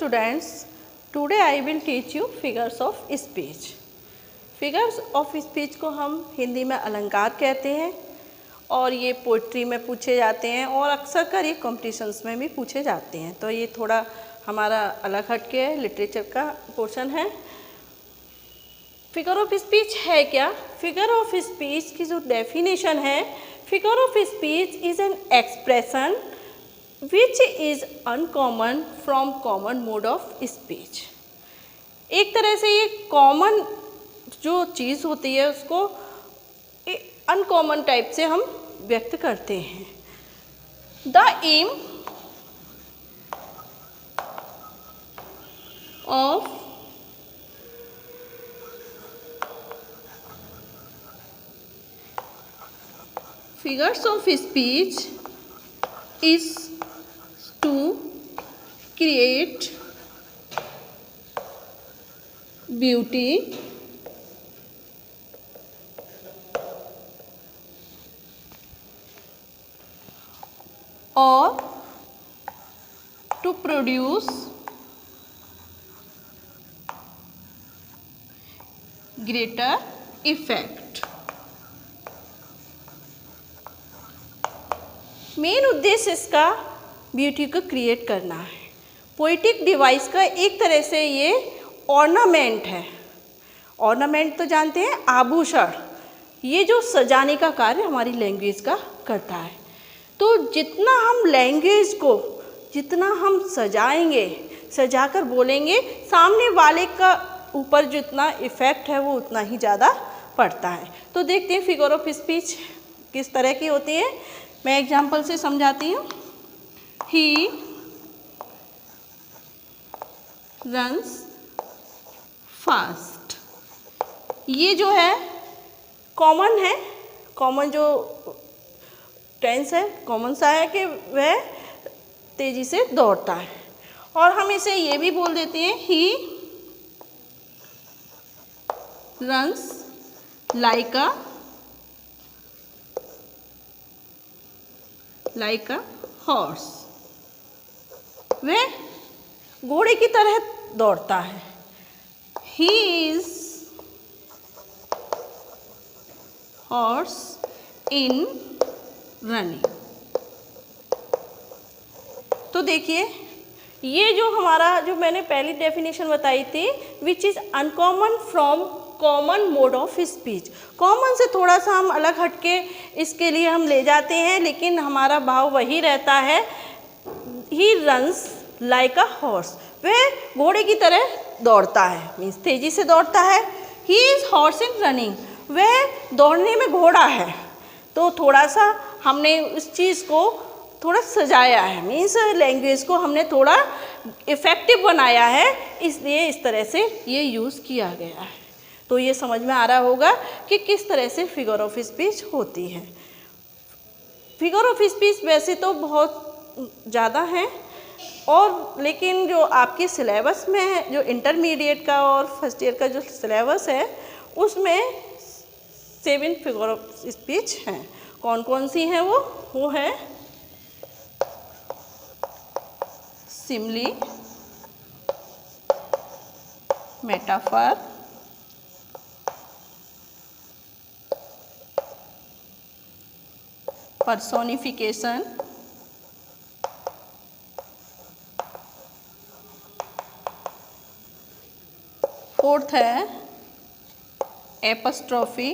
students, today I will teach you figures of speech. Figures of speech को हम हिंदी में अलंकार कहते हैं और ये पोइट्री में पूछे जाते हैं और अक्सर कर ये कॉम्पिटिशन्स में भी पूछे जाते हैं। तो ये थोड़ा हमारा अलग हटके है, लिटरेचर का पोर्शन है। फिगर ऑफ स्पीच है क्या? फिगर ऑफ स्पीच की जो डेफिनेशन है, figure of speech is an expression which is uncommon from common mode of speech. एक तरह से ये कॉमन जो चीज़ होती है उसको अनकॉमन टाइप से हम व्यक्त करते हैं। The aim of figures of speech is to create beauty or to produce greater effect। Main उद्देश्य इसका ब्यूटी को क्रिएट करना है। पोइटिक डिवाइस का एक तरह से ये ऑर्नामेंट है। ऑर्नामेंट तो जानते हैं, आभूषण। ये जो सजाने का कार्य हमारी लैंग्वेज का करता है। तो जितना हम लैंग्वेज को जितना हम सजाएंगे, सजाकर बोलेंगे, सामने वाले का ऊपर जितना इफ़ेक्ट है वो उतना ही ज़्यादा पड़ता है। तो देखते हैं फिगर ऑफ स्पीच किस तरह की होती है। मैं एग्जाम्पल से समझाती हूँ। He runs fast. ये जो है कॉमन है, कॉमन जो टेंस है कॉमन सा है कि वह तेज़ी से दौड़ता है। और हम इसे ये भी बोल देते हैं, he runs like a horse. वह घोड़े की तरह दौड़ता है। He is horse in running. तो देखिए ये जो हमारा जो मैंने पहली डेफिनेशन बताई थी, which is uncommon from common mode of speech. Common से थोड़ा सा हम अलग हटके इसके लिए हम ले जाते हैं, लेकिन हमारा भाव वही रहता है। He runs like a horse. वह घोड़े की तरह दौड़ता है, मीन्स तेज़ी से दौड़ता है। He is horse in running. वह दौड़ने में घोड़ा है। तो थोड़ा सा हमने उस चीज़ को थोड़ा सजाया है, मीन्स लैंग्वेज को हमने थोड़ा इफ़ेक्टिव बनाया है, इसलिए इस तरह से ये यूज़ किया गया है। तो ये समझ में आ रहा होगा कि किस तरह से फिगर ऑफ स्पीच होती है। फिगर ऑफ स्पीच वैसे तो बहुत ज़्यादा हैं, और लेकिन जो आपके सिलेबस में है, जो इंटरमीडिएट का और फर्स्ट ईयर का जो सिलेबस है, उसमें 7 फिगर ऑफ स्पीच हैं। कौन कौन सी हैं वो है सिमली, मेटाफर, पर्सोनिफिकेशन, फोर्थ है एपस्ट्रॉफी,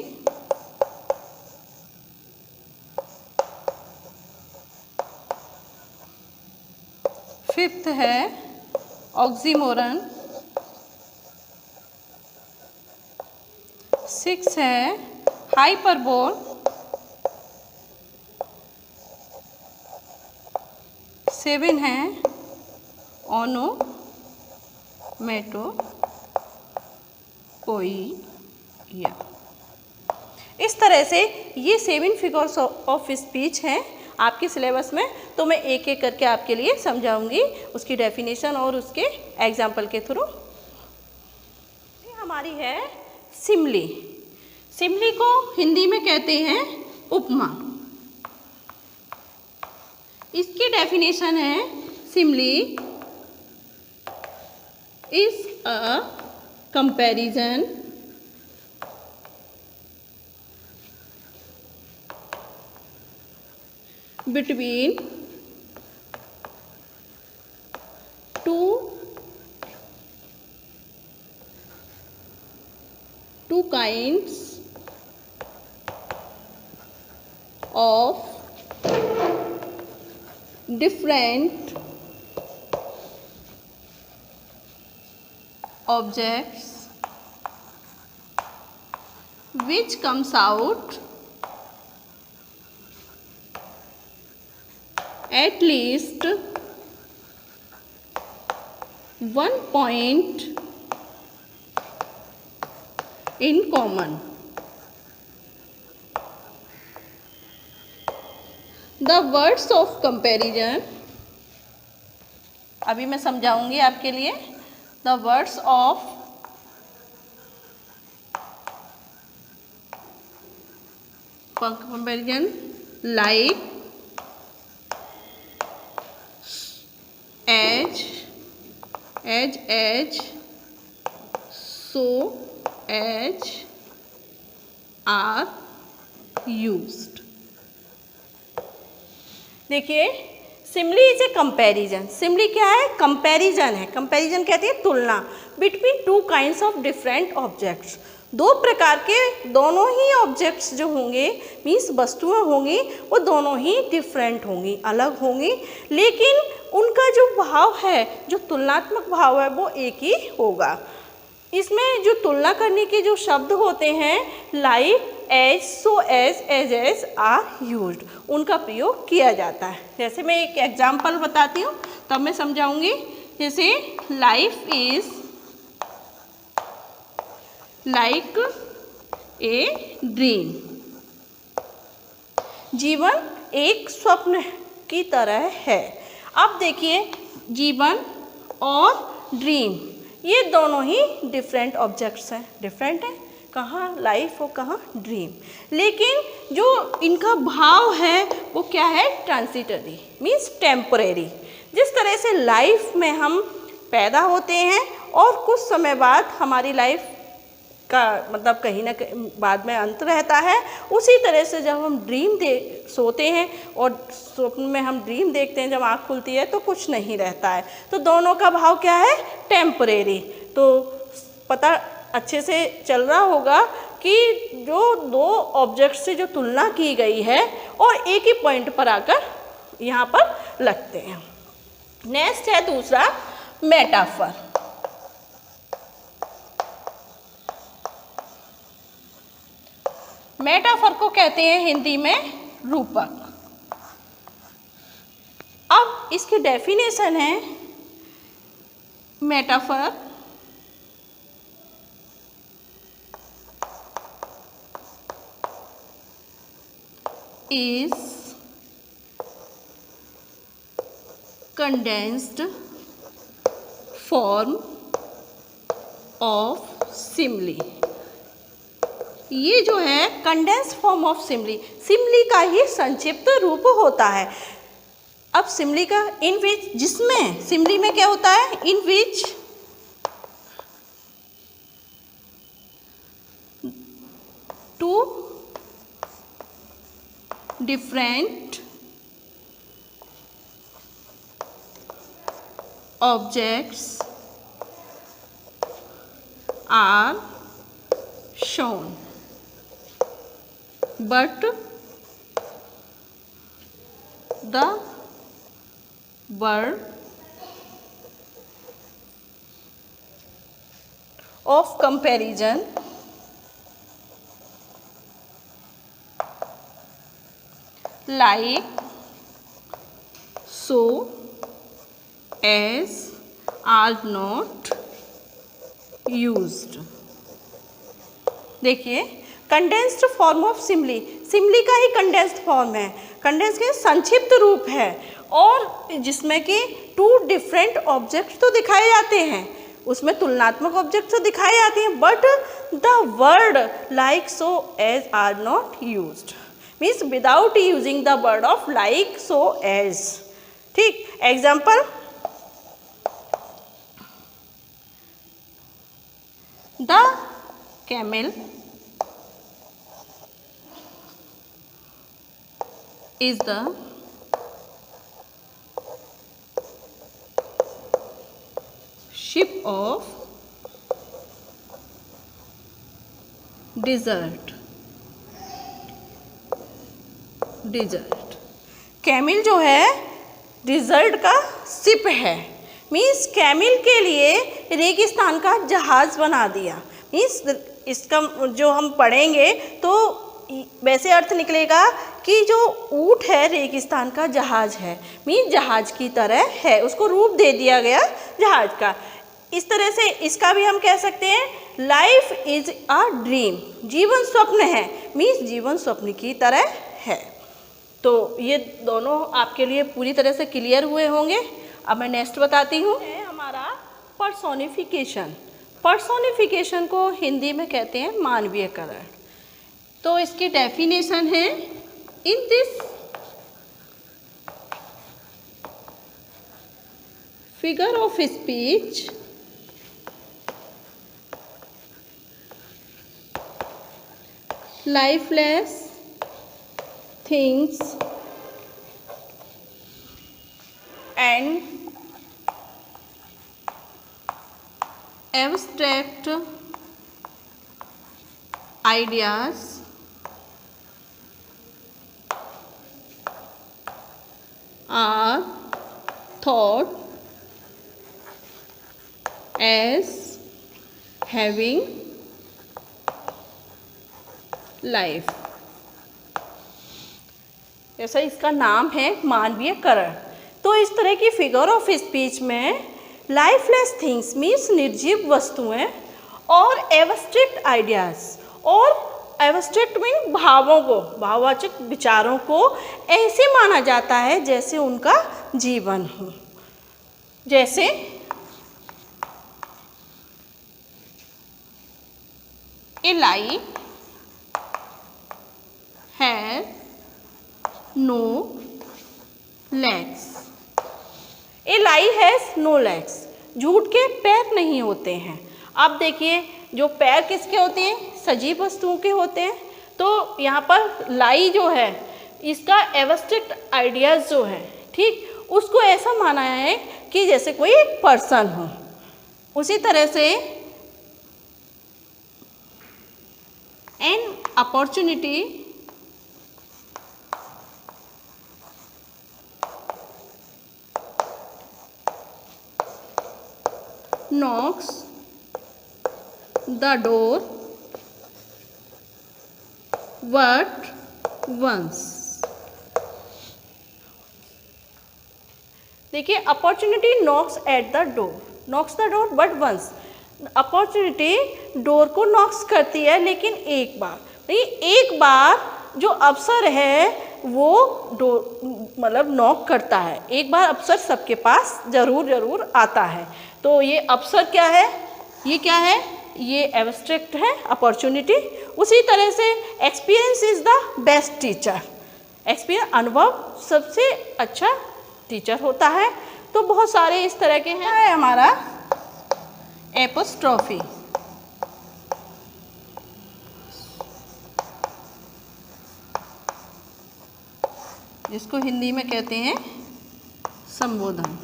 फिफ्थ है ऑक्सीमोरन, सिक्स है हाइपरबोल, सेवन है ओनोमेटोपोइया। इस तरह से ये 7 फिगर्स ऑफ स्पीच हैं आपके सिलेबस में। तो मैं एक एक करके आपके लिए समझाऊंगी, उसकी डेफिनेशन और उसके एग्जाम्पल के थ्रू। हमारी है सिमली। सिमली को हिंदी में कहते हैं उपमा। इसकी डेफिनेशन है Simli is a comparison between two kinds of different objects which comes out at least one point in common. The words of comparison, अभी मैं समझाऊंगी आपके लिए. The words of comparison like, as, so, as are used. देखिए, Simli is a comparison. Simli क्या है? Comparison है. Comparison कहती है तुलना. Between two kinds of different objects, दो प्रकार के दोनों ही ऑब्जेक्ट्स जो होंगे, मीन्स वस्तुएं होंगी, वो दोनों ही डिफरेंट होंगी, अलग होंगी, लेकिन उनका जो भाव है, जो तुलनात्मक भाव है, वो एक ही होगा. इसमें जो तुलना करने के जो शब्द होते हैं, like, as, so, as are used, उनका प्रयोग किया जाता है. जैसे मैं एक एग्जाम्पल बताती हूँ, तब मैं समझाऊंगी. जैसे life is like a dream, जीवन एक स्वप्न की तरह है. अब देखिए, जीवन और ड्रीम ये दोनों ही डिफरेंट ऑब्जेक्ट्स हैं. डिफरेंट हैं, कहाँ लाइफ और कहाँ ड्रीम, लेकिन जो इनका भाव है वो क्या है? ट्रांसिटरी, मीन्स टेम्परेरी. जिस तरह से लाइफ में हम पैदा होते हैं और कुछ समय बाद हमारी लाइफ का मतलब कहीं ना कहीं बाद में अंत रहता है, उसी तरह से जब हम सोते हैं और स्वप्न में हम ड्रीम देखते हैं, जब आँख खुलती है तो कुछ नहीं रहता है. तो दोनों का भाव क्या है? टेम्परेरी. तो पता अच्छे से चल रहा होगा कि जो दो ऑब्जेक्ट से जो तुलना की गई है और एक ही पॉइंट पर आकर यहाँ पर लगते हैं. नेक्स्ट है दूसरा, मेटाफर. मेटाफर को कहते हैं हिंदी में रूपक. अब इसकी डेफिनेशन है, metaphor is condensed form of simile. ये जो है condense form of Simli, Simli का ही संक्षिप्त रूप होता है. अब सिमली का इन विच, जिसमें सिमली में क्या होता है? इन विच to different objects are shown, but the word of comparison like, so, as are not used. देखिए, condensed form of Simli, Simli का ही कंडेंस्ड फॉर्म है. कंडेंस के संक्षिप्त रूप है और जिसमें कि टू डिफरेंट ऑब्जेक्ट्स तो दिखाए जाते हैं, उसमें तुलनात्मक ऑब्जेक्ट तो दिखाए जाते हैं, but the word like, so, as are not used, means without using the word of like, so, as. ठीक, example, the camel is the ship of desert. Camel जो है डिज़र्ट का शिप है, मीन्स कैमिल के लिए रेगिस्तान का जहाज़ बना दिया। मीन्स इसका जो हम पढ़ेंगे तो वैसे अर्थ निकलेगा कि जो ऊँट है रेगिस्तान का जहाज़ है, मीन्स जहाज़ की तरह है, उसको रूप दे दिया गया जहाज़ का। इस तरह से इसका भी हम कह सकते हैं लाइफ इज़ अ ड्रीम, जीवन स्वप्न है, मीन्स जीवन स्वप्न की तरह है। तो ये दोनों आपके लिए पूरी तरह से क्लियर हुए होंगे। अब मैं नेक्स्ट बताती हूँ, हमारा पर्सोनिफिकेशन। पर्सोनिफिकेशन को हिंदी में कहते हैं मानवीयकरण। तो इसकी डेफिनेशन है, इन this figure of speech lifeless things and abstract ideas are thought as having life. ऐसा इसका नाम है मानवीयकरण। तो इस तरह की फिगर ऑफ स्पीच में लाइफलेस थिंग्स मीन्स निर्जीव वस्तुएं और एब्स्ट्रैक्ट आइडियाज, और एब्स्ट्रैक्ट मीन भावों को, भाववाचक विचारों को ऐसे माना जाता है जैसे उनका जीवन हो। जैसे ए लाई has no legs. A lie has no legs. झूठ के पैर नहीं होते हैं। अब देखिए, जो पैर किसके होते हैं? सजीव वस्तुओं के होते हैं। तो यहाँ पर लाई जो है, इसका एब्स्ट्रैक्ट आइडियाज जो है, ठीक, उसको ऐसा माना है कि जैसे कोई एक पर्सन हो। उसी तरह से an opportunity knocks the door but once। देखिए, opportunity knocks at the door, knocks the door but once. Opportunity door को नॉक्स करती है, लेकिन एक बार, नहीं, एक बार जो अवसर है वो डोर मतलब नॉक करता है। एक बार अवसर सबके पास जरूर आता है। तो ये अवसर क्या है? ये क्या है? ये एब्स्ट्रैक्ट है, अपॉर्चुनिटी। उसी तरह से experience is the best teacher. Experience, अनुभव सबसे अच्छा टीचर होता है। तो बहुत सारे इस तरह के हैं। है हमारा एपोस्ट्रॉफी। जिसको हिंदी में कहते हैं संबोधन।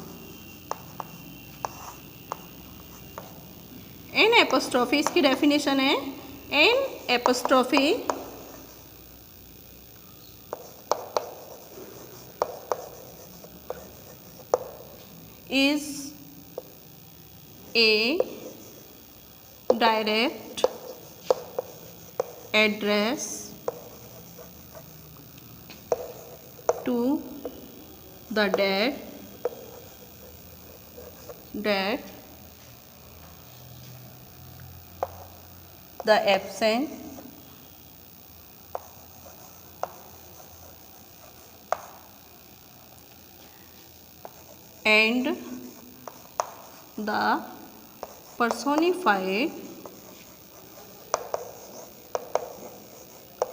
एन एपोस्ट्रॉफी, इसकी डेफिनेशन है, an apostrophe is a direct address to the dead, the absent, and the personified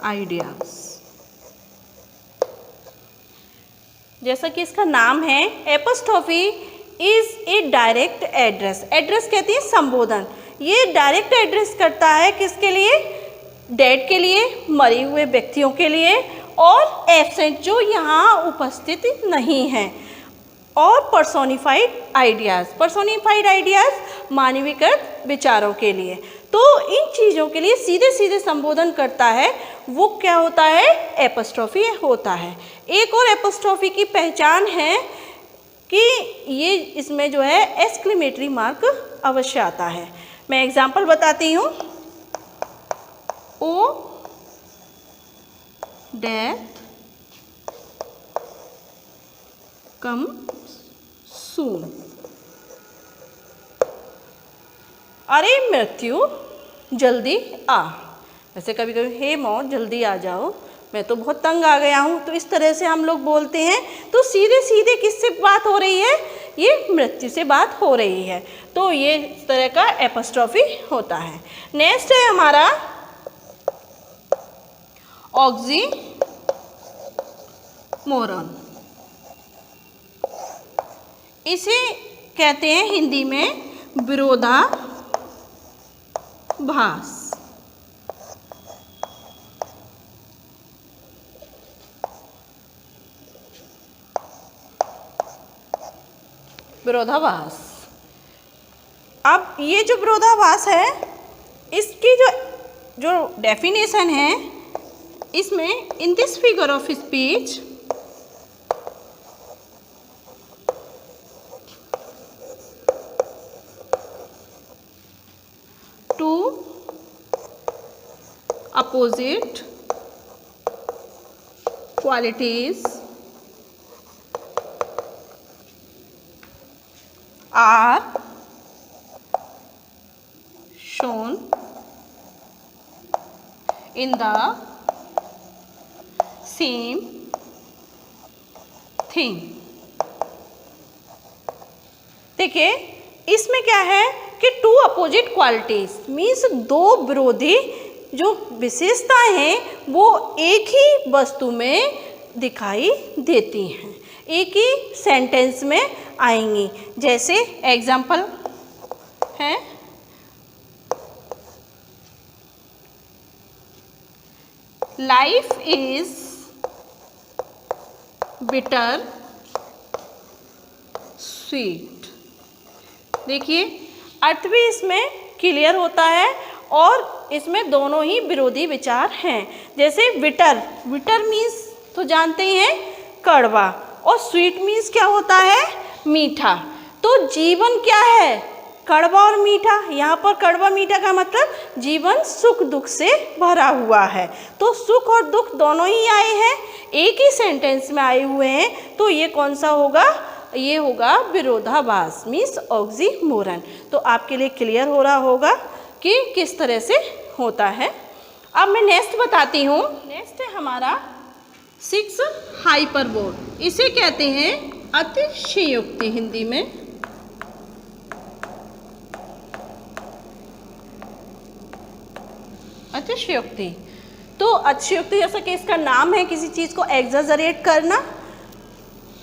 ideas। जैसा कि इसका नाम है, apostrophe is a direct address. Address कहती है संबोधन, ये डायरेक्ट एड्रेस करता है किसके लिए? डेड के लिए, मरे हुए व्यक्तियों के लिए, और एब्सेंट जो यहाँ उपस्थित नहीं हैं, और पर्सोनिफाइड आइडियाज़ मानवीकृत विचारों के लिए। तो इन चीज़ों के लिए सीधे सीधे संबोधन करता है वो क्या होता है? एपोस्ट्रोफी होता है। एक और एपोस्ट्रोफी की पहचान है कि ये इसमें जो है एक्सक्लेमेटरी मार्क अवश्य आता है। मैं एग्जाम्पल बताती हूँ। ओ डेथ कम सून, अरे मृत्यु जल्दी आ। ऐसे कभी कभी हे मौत जल्दी आ जाओ, मैं तो बहुत तंग आ गया हूँ, तो इस तरह से हम लोग बोलते हैं। तो सीधे सीधे किससे बात हो रही है? ये मृत्यु से बात हो रही है। तो ये इस तरह का एपोस्ट्रोफी होता है। नेक्स्ट है हमारा ऑक्सीमोरन। इसे कहते हैं हिंदी में विरोधाभास। विरोधाभास। अब ये जो विरोधाभास है, इसकी जो डेफिनेशन है, इसमें in this figure of speech two opposite qualities are shown in the same thing। देखिए इसमें क्या है कि टू अपोजिट क्वालिटीज मीन्स दो विरोधी जो विशेषताएं हैं वो एक ही वस्तु में दिखाई देती हैं, एक ही सेंटेंस में आएंगी। जैसे एग्जाम्पल है लाइफ इज बिटर स्वीट। देखिए अर्थ भी इसमें क्लियर होता है और इसमें दोनों ही विरोधी विचार हैं। जैसे बिटर, बिटर मीन्स तो जानते ही हैं कड़वा, और स्वीट मीन्स क्या होता है? मीठा। तो जीवन क्या है? कड़वा और मीठा। यहाँ पर कड़वा मीठा का मतलब जीवन सुख दुख से भरा हुआ है। तो सुख और दुख दोनों ही आए हैं, एक ही सेंटेंस में आए हुए हैं। तो ये कौन सा होगा? ये होगा विरोधाभास मीन्स ऑक्सीमोरन। तो आपके लिए क्लियर हो रहा होगा कि किस तरह से होता है। अब मैं नेक्स्ट बताती हूँ। नेक्स्ट है हमारा 6 हाइपरबोल। इसे कहते हैं अतिशयोक्ति हिंदी में। अतिशयोक्ति, तो अतिशयोक्ति जैसा कि इसका नाम है किसी चीज़ को एग्जैजरेट करना।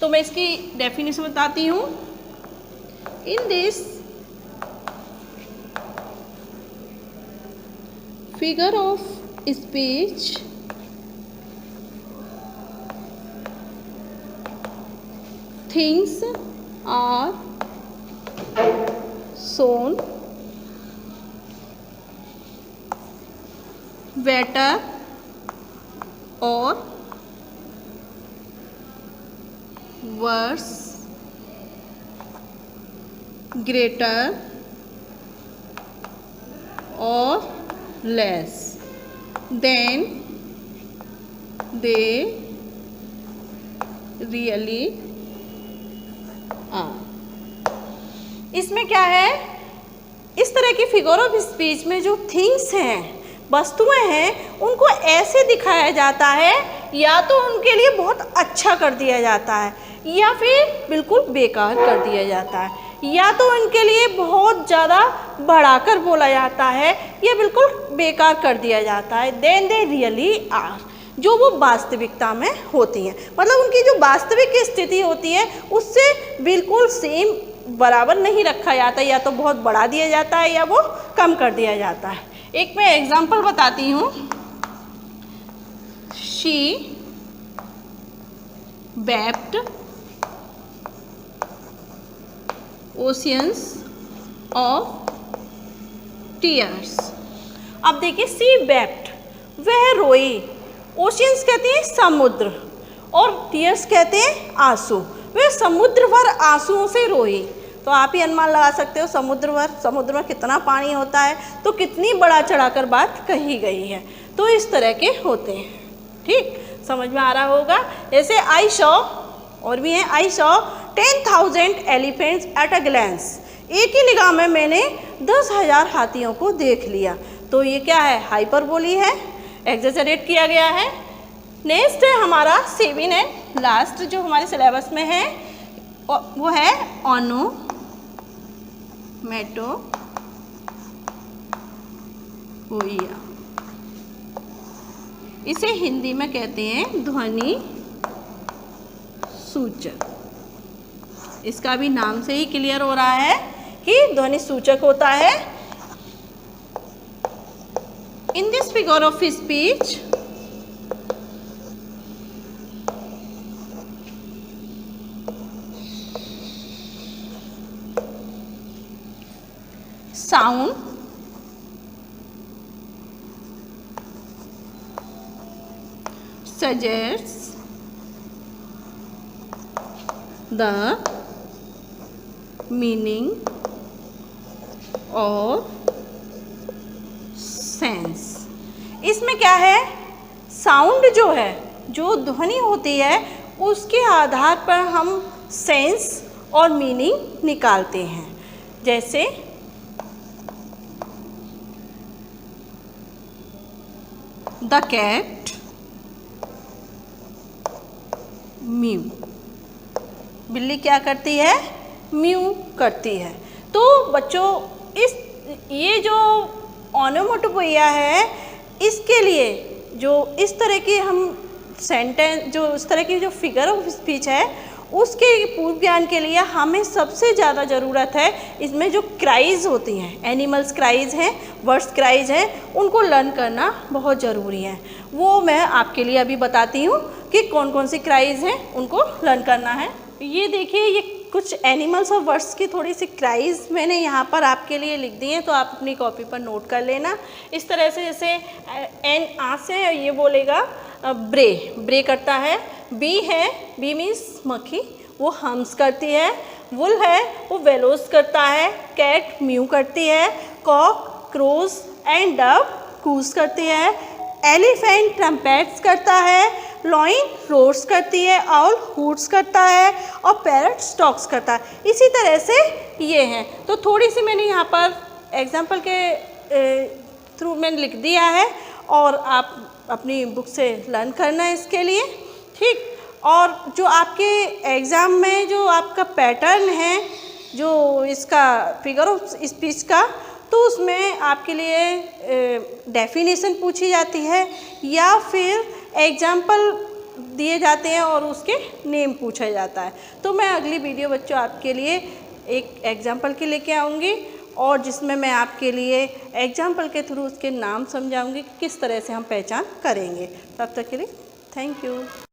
तो मैं इसकी डेफिनेशन बताती हूँ। In this figure of speech things are shown better or worse, greater or less than they really are। इसमें क्या है? इस तरह की फिगर ऑफ स्पीच में जो थिंग्स हैं, वस्तुएं हैं, उनको ऐसे दिखाया जाता है या तो उनके लिए बहुत अच्छा कर दिया जाता है या फिर बिल्कुल बेकार कर दिया जाता है, या तो उनके लिए बहुत ज़्यादा बढ़ाकर बोला जाता है या बिल्कुल बेकार कर दिया जाता है। देन दे रियली आर, जो वो वास्तविकता में होती हैं। मतलब उनकी जो वास्तविक स्थिति होती है उससे बिल्कुल सेम बराबर नहीं रखा जाता, या तो बहुत बढ़ा दिया जाता है या वो कम कर दिया जाता है। एक मैं एग्जांपल बताती हूँ। She wept oceans of tears। अब देखिए सी wept, वह रोई, ओशियंस कहते हैं समुद्र और टीयर्स कहते हैं आंसू, वह समुद्र भर आंसुओं से रोई। तो आप ही अनुमान लगा सकते हो समुद्र में कितना पानी होता है, तो कितनी बढ़ा चढ़ाकर बात कही गई है। तो इस तरह के होते हैं, ठीक, समझ में आ रहा होगा। जैसे आई शॉ, और भी है, I saw 10,000 elephants at a glance, एक ही निगाह में मैंने 10,000 हाथियों को देख लिया। तो ये क्या है, हाइपरबोली है, एग्जेजरेट किया गया है। नेक्स्ट है हमारा 7 एंड लास्ट जो हमारे सिलेबस में है वो है ओनोमैटोपोइया। इसे हिंदी में कहते हैं ध्वनि सूचक। इसका भी नाम से ही क्लियर हो रहा है कि ध्वनि सूचक होता है। इन this figure of speech sound suggests the meaning or sense। इसमें क्या है, साउंड जो है, जो ध्वनि होती है, उसके आधार पर हम सेंस और मीनिंग निकालते हैं। जैसे द कैट म्यू, बिल्ली क्या करती है, म्यू करती है। तो बच्चों ये जो ओनोमैटोपोइया है, इसके लिए जो इस तरह की हम सेंटेंस, जो इस तरह की जो फिगर ऑफ स्पीच है, उसके पूर्व ज्ञान के लिए हमें सबसे ज़्यादा ज़रूरत है इसमें जो क्राइज होती हैं, एनिमल्स क्राइज हैं, बर्ड्स क्राइज हैं, उनको लर्न करना बहुत ज़रूरी है। वो मैं आपके लिए अभी बताती हूँ कि कौन कौन सी क्राइज हैं, उनको लर्न करना है। ये देखिए, ये कुछ एनिमल्स और बर्ड्स की थोड़ी सी क्राइज मैंने यहाँ पर आपके लिए लिख दी है, तो आप अपनी कॉपी पर नोट कर लेना। इस तरह से, जैसे एन आ से ये बोलेगा ब्रे, ब्रे करता है। बी है, बी मीन्स मक्खी, वो हम्स करती है। वुल है, वो वेलोस करता है। कैट म्यू करती है। कॉक क्रोज एंड डव कूस करती है। एलिफेंट ट्रम्पेट्स करता है। लॉइन रोर्स करती है। आउल हूट्स करता है। और पैरट स्टॉक्स करता है। इसी तरह से ये हैं। तो थोड़ी सी मैंने यहाँ पर एग्जाम्पल के थ्रू मैंने लिख दिया है, और आप अपनी बुक से लर्न करना है इसके लिए, ठीक। और जो आपके एग्ज़ाम में जो आपका पैटर्न है, जो इसका फिगर ऑफ स्पीच का, तो उसमें आपके लिए डेफिनेशन पूछी जाती है या फिर एग्जाम्पल दिए जाते हैं और उसके नेम पूछा जाता है। तो मैं अगली वीडियो बच्चों आपके लिए एक एग्जाम्पल के लेके आऊँगी, और जिसमें मैं आपके लिए एग्जाम्पल के थ्रू उसके नाम समझाऊंगी कि किस तरह से हम पहचान करेंगे। तब तक के लिए थैंक यू।